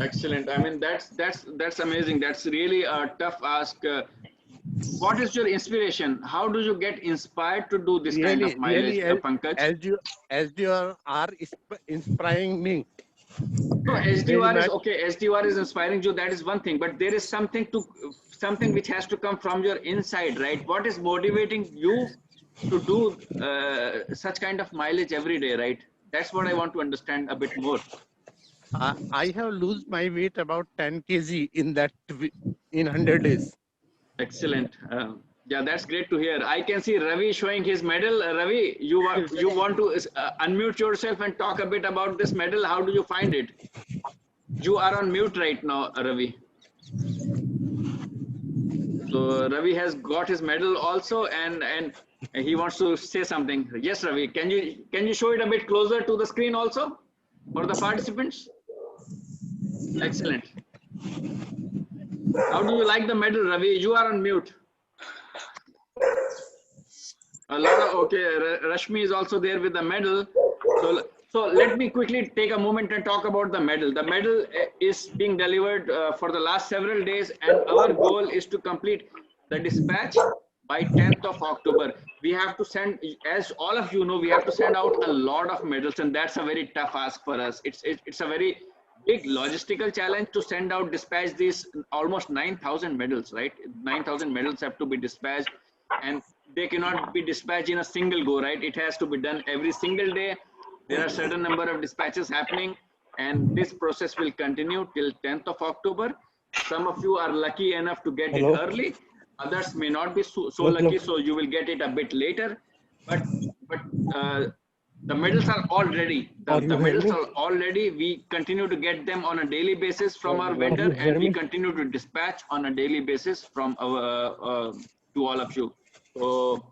Excellent. I mean, that's amazing. That's really a tough ask. What is your inspiration? How do you get inspired to do this kind of mileage, Pankaj? SDR are inspiring me. No, SDR is okay. SDR is inspiring you. That is one thing, but there is something which has to come from your inside, right? What is motivating you to do such kind of mileage every day, right? That's what I want to understand a bit more. I have lost my weight about 10 kg in 100 days. Excellent. Yeah, that's great to hear. I can see Ravi showing his medal. Ravi, you want to unmute yourself and talk a bit about this medal. How do you find it? You are on mute right now, Ravi. So Ravi has got his medal also, and he wants to say something. Yes, Ravi, can you show it a bit closer to the screen also for the participants? Excellent. How do you like the medal, Ravi? You are on mute. Okay, Rashmi is also there with the medal. So let me quickly take a moment and talk about the medal. The medal is being delivered for the last several days, and our goal is to complete the dispatch by 10th of October. We have to send, as all of you know, we have to send out a lot of medals, and that's a very tough ask for us. It's a very big logistical challenge to send out, dispatch these almost 9,000 medals, right? 9,000 medals have to be dispatched, and they cannot be dispatched in a single go, right? It has to be done every single day. There are certain number of dispatches happening, and this process will continue till 10th of October. Some of you are lucky enough to get it early. Others may not be so lucky, so you will get it a bit later. But the medals are all ready. The medals are all ready. We continue to get them on a daily basis from our vendor, and we continue to dispatch on a daily basis from our to all of you. So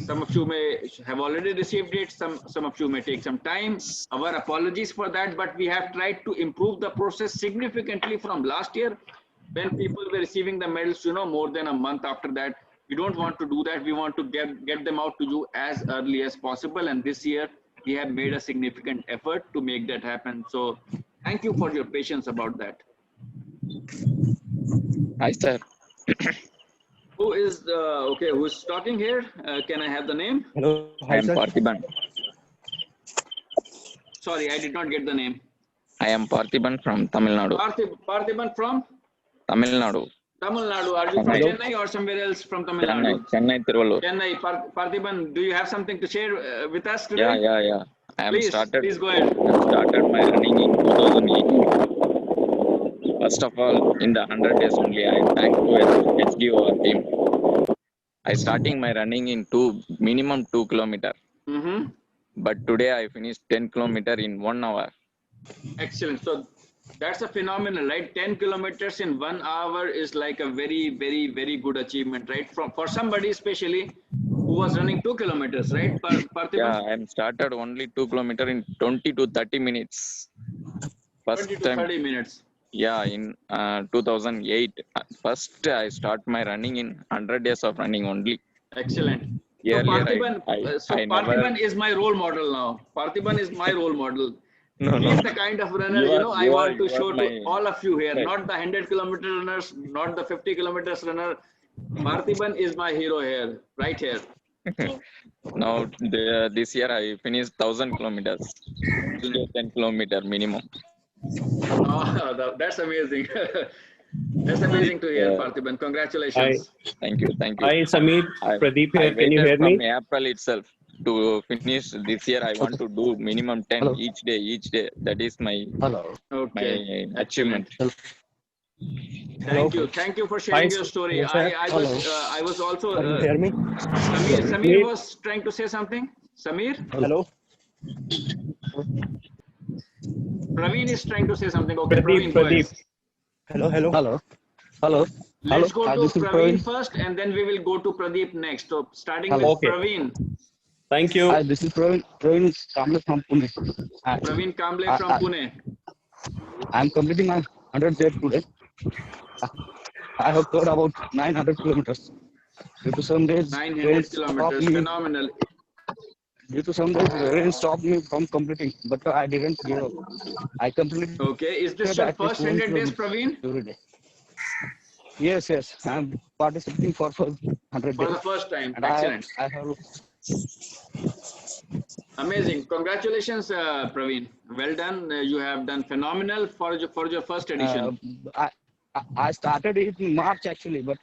some of you may have already received it. Some of you may take some time. Our apologies for that, but we have tried to improve the process significantly from last year, when people were receiving the medals, more than a month after that. We don't want to do that. We want to get them out to you as early as possible. And this year, we have made a significant effort to make that happen. So thank you for your patience about that. Hi, sir. Who is who's talking here? Can I have the name? Hello. I am Parthiban. Sorry, I did not get the name. I am Parthiban from Tamil Nadu. Parthiban from? Tamil Nadu. Tamil Nadu. Are you from Chennai or somewhere else from Tamil Nadu? Chennai, Tiruvallur. Chennai. Parthiban, do you have something to share with us today? Yeah. Please go ahead. I started my running in 2018. First of all, in the 100 days only, I thank to HDOR team. I starting my running in minimum 2 kilometers. But today I finished 10 kilometers in 1 hour. Excellent. So that's a phenomenon, right? 10 kilometers in 1 hour is like a very, very, very good achievement, right? For somebody especially who was running 2 kilometers, right? Yeah, I started only 2 kilometers in 20 to 30 minutes. First 20 to 30 minutes. Yeah, in 2008. First, I start my running in 100 days of running only. Excellent. Earlier, Parthiban is my role model now. Parthiban is my role model. No. He's the kind of runner, I want to show to all of you here. Right. Not the 100-kilometer runners, not the 50 kilometers runner. Parthiban is my hero here, right here. Now, this year I finished 1,000 kilometers. 10 kilometers minimum. Oh, that's amazing. That's amazing to hear, Parthiban. Congratulations. Thank you. Hi, Sameer. Pradeep here. Can you hear me? From April itself to finish this year, I want to do minimum 10 each day. That is my my achievement. Thank you for sharing your story. Yes, I was also. Can you hear me? Sameer was trying to say something. Sameer. Hello. Praveen is trying to say something. Okay, Pradeep. Hello. Let's go to Praveen first, and then we will go to Pradeep next. So starting with Praveen. Thank you. Hi, this is Praveen Kamble from Pune. Praveen Kamble from Pune. I am completing my 100 days today. I have covered about 900 kilometers. Due to some days, 900 kilometers, phenomenal. due to some days, rain stopped me from completing, but I didn't give up. I completed. Okay, is this your at least first 1 100 days, kilometer Praveen? every day. Yes, yes. I'm participating for 100 For days. the first time. And Excellent. I have. Amazing. Congratulations, Praveen. Well done. You have done phenomenal for your first edition. I started it in March actually, but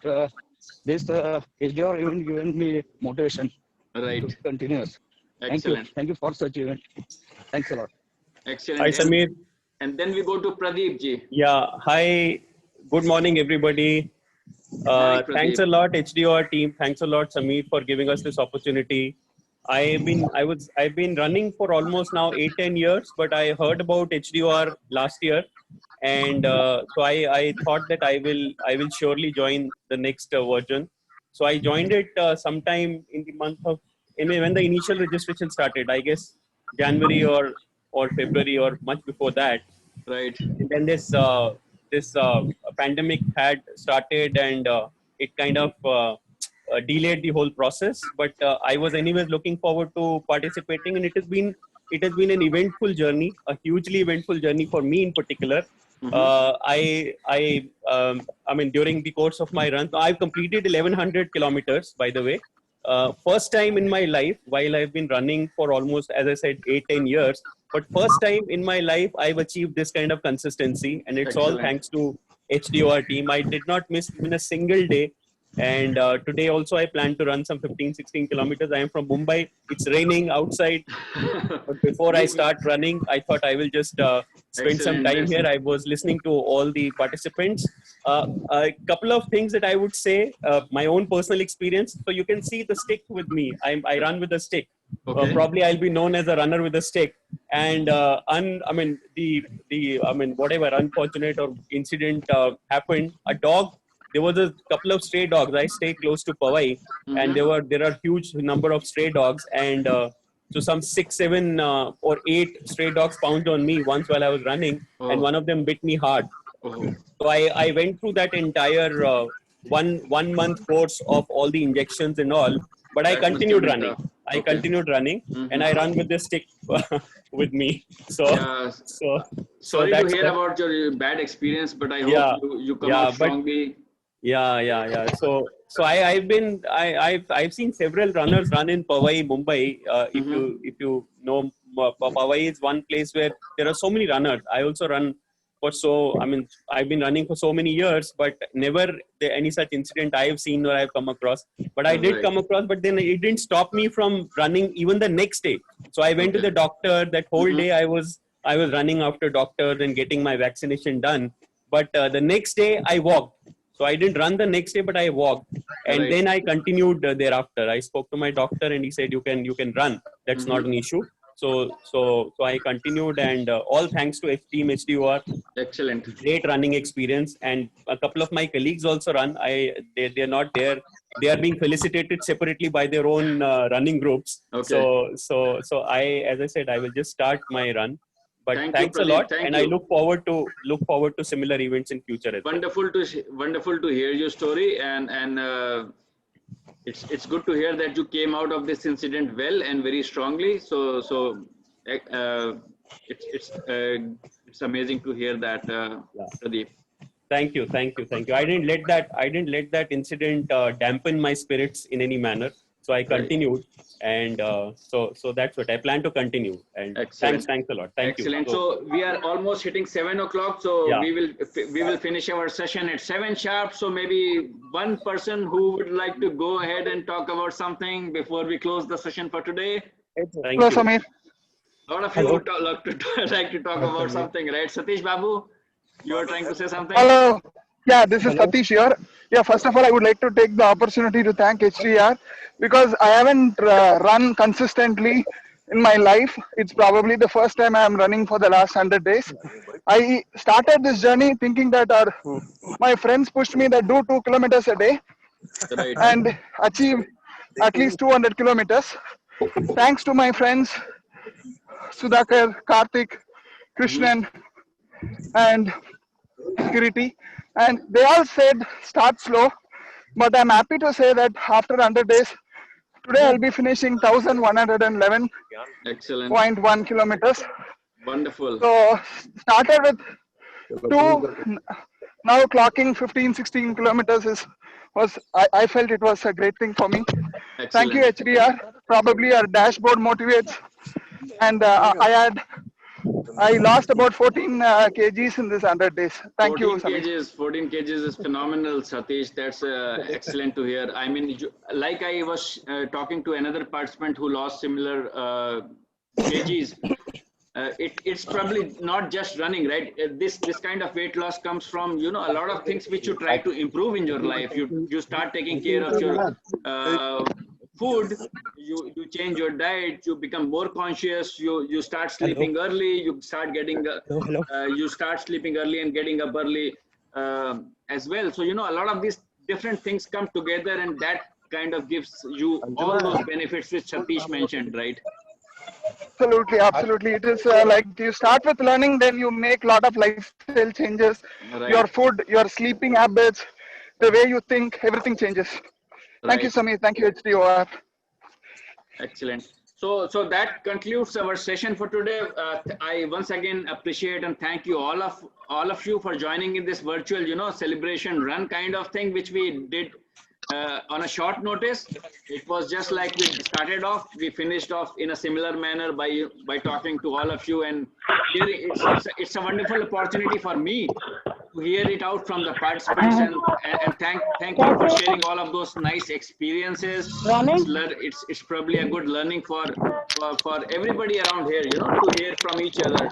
this SDR event given me motivation right to continue. Excellent. Thank you for such event. Thanks a lot. Excellent. Hi, Sameer. And then we go to Pradeep ji. Yeah. Hi. Good morning, everybody. Thanks a lot, HDOR team. Thanks a lot, Sameer, for giving us this opportunity. I've been running for almost now 8-10 years, but I heard about HDOR last year, and so I thought that I will surely join the next version. So I joined it sometime in the month of when the initial registration started. I guess January or February or much before that. Right. And then this pandemic had started, and it kind of delayed the whole process. But I was anyways looking forward to participating, and it has been an eventful journey, a hugely eventful journey for me in particular. I mean, during the course of my run, I've completed 1100 kilometers, by the way. First time in my life, while I've been running for almost, as I said, 8-10 years, but first time in my life, I've achieved this kind of consistency, and it's all thanks to HDOR team. I did not miss even a single day. And today also I plan to run some 15-16 kilometers. I am from Mumbai. It's raining outside. But before I start running, I thought I will just spend some time here. I was listening to all the participants. A couple of things that I would say, my own personal experience. So you can see the stick with me. I run with a stick. Probably I'll be known as a runner with a stick. And whatever unfortunate or incident happened, there was a couple of stray dogs. I stay close to Powai, and there are huge number of stray dogs, and so some 6, 7, or 8 stray dogs pounced on me once while I was running, and one of them bit me hard. So I went through that entire one month course of all the injections and all, but I continued running. And I run with this stick with me. So Sorry that's to hear about your bad experience, but I hope you come out strongly. Yeah. So I've seen several runners run in Powai, Mumbai. If you know, Powai is one place where there are so many runners. I also run I've been running for so many years, but never any such incident I have seen or I've come across. But I did come across, but then it didn't stop me from running even the next day. So I went to the doctor. That whole day I was running after doctors and getting my vaccination done. But the next day I walked. So I didn't run the next day, but I walked, and then I continued thereafter. I spoke to my doctor, and he said, "You can run. That's not an issue." So I continued, and all thanks to Team HDOR. Excellent. Great running experience, and a couple of my colleagues also run. They're not there. They are being felicitated separately by their own running groups. So as I said, I will just start my run. But thanks a lot, and I look forward to similar events in future as well. Wonderful to hear your story, and it's good to hear that you came out of this incident well and very strongly. So it's amazing to hear that, Pradeep. Thank you. I didn't let that incident dampen my spirits in any manner. So I continued, and so that's what I plan to continue. And thanks a lot. Thank you. Excellent. So we are almost hitting 7 o'clock. So we will finish our session at 7 sharp. So maybe one person who would like to go ahead and talk about something before we close the session for today. Hello, Sameer. A lot of you would like to talk about something, right? Satish Babu, you are trying to say something? Hello. Yeah, this is Satish here. Yeah, first of all, I would like to take the opportunity to thank HDR because I haven't run consistently in my life. It's probably the first time I am running for the last 100 days. I started this journey thinking that my friends pushed me that do 2 kilometers a day and achieve at least 200 kilometers. Thanks to my friends, Sudhakar, Karthik, Krishnan, and Kiriti. And they all said start slow, but I'm happy to say that after 100 days, Today I'll be finishing 1111.1 Excellent. kilometers. Wonderful. So started with 2, now clocking 15-16 kilometers I felt it was a great thing for me. Excellent. Thank you, HDR. Probably our dashboard motivates, and I lost about 14 kgs in this 100 days. Thank you, Samish. 14 kgs is phenomenal, Satish. That's excellent to hear. I mean, like I was talking to another participant who lost similar kgs. It's probably not just running, right? This kind of weight loss comes from, you know, a lot of things which you try to improve in your life. You start taking care of your food, you change your diet, you become more conscious, you start sleeping early, you start getting you start sleeping early and getting up early as well. So, you know, a lot of these different things come together, and that kind of gives you all those benefits which Satish mentioned, right? Absolutely. It is like you start with learning, then you make a lot of lifestyle changes. Right. Your food, your sleeping habits, the way you think, everything changes. Thank you, Samir. Thank you, HDOR. Excellent. So that concludes our session for today. I once again appreciate and thank you all of you for joining in this virtual, you know, celebration run kind of thing, which we did on a short notice. It was just like we started off, we finished off in a similar manner by talking to all of you, and here it's a wonderful opportunity for me to hear it out from the participants, and thank you for sharing all of those nice experiences. It's probably a good learning for everybody around here, you know, to hear from each other.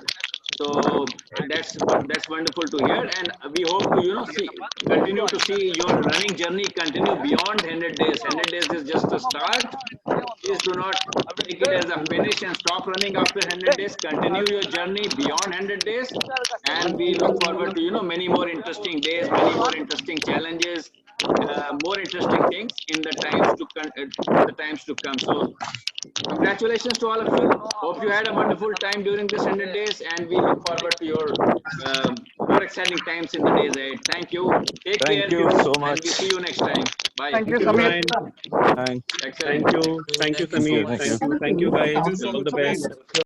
So that's wonderful to hear, and we hope to, you know, continue to see your running journey continue beyond 100 days. 100 days is just a start. Please do not take it as a finish and stop running after 100 days. Continue your journey beyond 100 days, and we look forward to, you know, many more interesting days, many more interesting challenges, more interesting things in the times to come. So congratulations to all of you. Hope you had a wonderful time during this 100 days, and we look forward to your more exciting times in the days ahead. Thank you. Take care. Thank you so much. And we see you next time. Bye. Thank you, Samir. Thank you, Samir. Thank you, guys. All the best.